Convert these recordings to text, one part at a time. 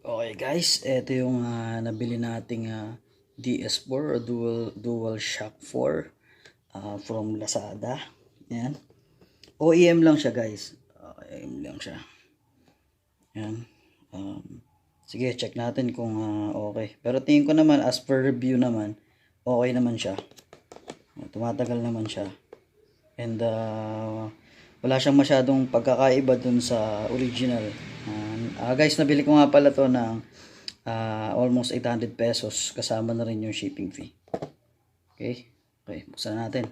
Okay guys, ito yung nabili nating DS4 o dual shock 4 from Lazada. Yan. OEM lang siya guys. OEM lang siya. Yan. Sige, check natin kung okay. Pero tingin ko naman as per review naman, okay naman siya. Tumatagal naman siya. And wala siyang masyadong pagkakaiba dun sa original. Guys, nabili ko nga pala to ng almost 800 pesos. Kasama na rin yung shipping fee. Okay, buksan natin.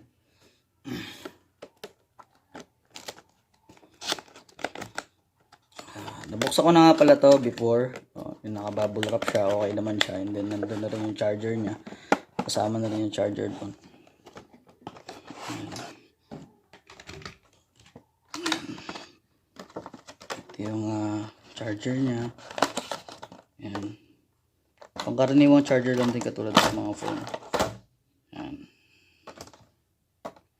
Nabuksan ko na nga pala to before. Yung naka-bubble wrap siya, okay naman siya. And then nandun na rin yung charger niya. Kasama na rin yung charger doon. Ito yung charger niya. Ayan. Pangkaraniwang charger lang din katulad ng mga phone. Ayan.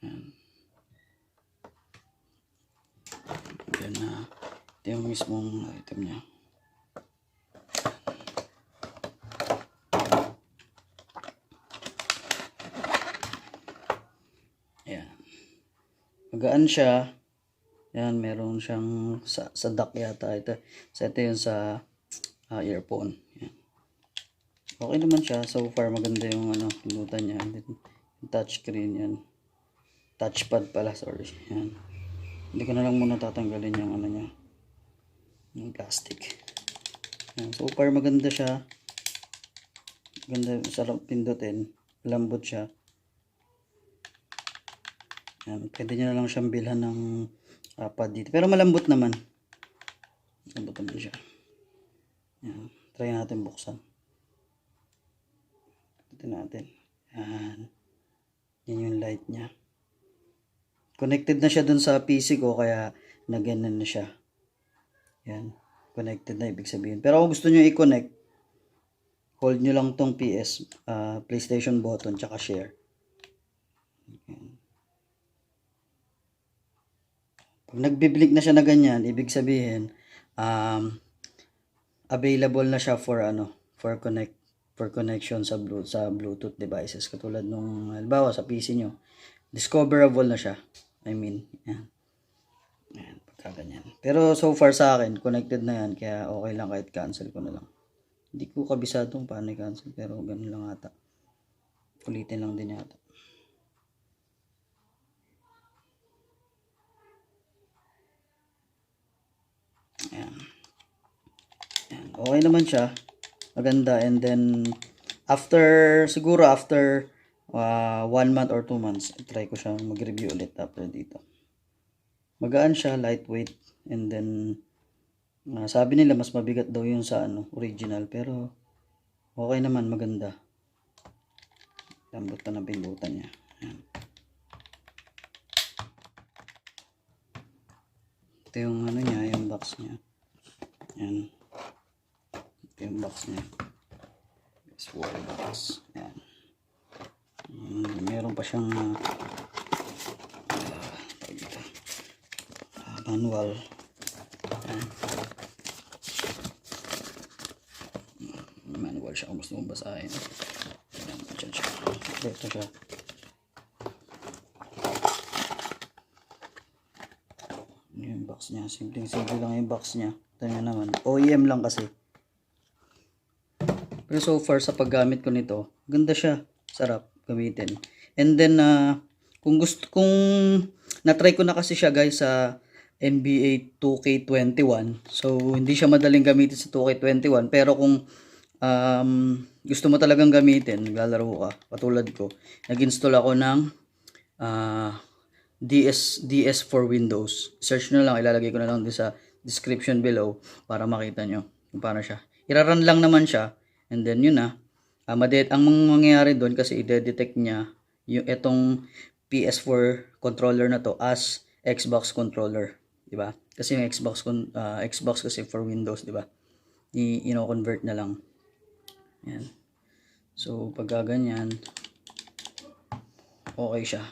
Ayan. Then, ito yung mismong item niya. Ayan. Magaan siya. Ayan, meron siyang sa dock yata. Ito yung sa earphone. Ayan. Okay naman siya. So far maganda yung pinutan niya. Yung touchscreen yan. Touchpad pala, sorry. Ayan. Hindi ko na lang muna tatanggalin yung niya. Yung plastic. Ayan. So far maganda siya. Maganda, sarap pindutin. Lambot siya. Ayan. Pwede nyo na lang siyang bilhan ng pad dito. Pero malambot naman. Malambot naman siya. Ayan. Try natin buksan. Ito natin. Ayan. Yan yung light niya. Connected na siya dun sa PC ko kaya naganan na siya. Yan. Connected na ibig sabihin. Pero kung gusto nyo i-connect, hold nyo lang tong PlayStation button tsaka share. Yan. Pag nagbiblink na siya na ganyan, ibig sabihin available na siya for connection sa Bluetooth devices katulad nung halimbawa sa PC nyo. Discoverable na siya. I mean, yan. Yan, pagka ganyan. Pero so far sa akin, connected na yan. Kaya okay lang kahit cancel ko na lang. Hindi ko kabisadong paano i-cancel. Pero ganun lang ata. Ulitin lang din yata. Ayan. Ayan. Okay naman siya. Maganda. And then, siguro after 1 month or 2 months, try ko siyang mag-review ulit after dito. Magaan siya, lightweight, and then sabi nila mas mabigat daw yung sa original, pero okay naman, maganda. Lambot na ng pindutan niya. Ayan. Ito yung niya, yung box niya. Ayan. Ito yung box niya. DS4 box. Ayan. Meron pa siyang manual. Manual siya kung gusto mong basahin. Ito siya. Yung box niya. Simple lang yung box niya. Ito niya naman. OEM lang kasi. Pero so far sa paggamit ko nito, ganda siya. Sarap gamitin. And then kung na-try ko na kasi siya guys sa NBA 2K21. So hindi siya madaling gamitin sa 2K21, pero kung gusto mo talagang gamitin, naglalaro ka, patulad ko, nag-install ako ng DS4 Windows. Search nyo lang, ilalagay ko na lang din sa description below para makita nyo kung paano siya. Iraran lang naman siya, and then yun ang mangyayari doon kasi i-detect niya yung itong PS4 controller na to as Xbox controller, di ba? Kasi yung Xbox kasi for Windows, di ba? I-convert na lang. Yan. So pag ganyan, okay siya.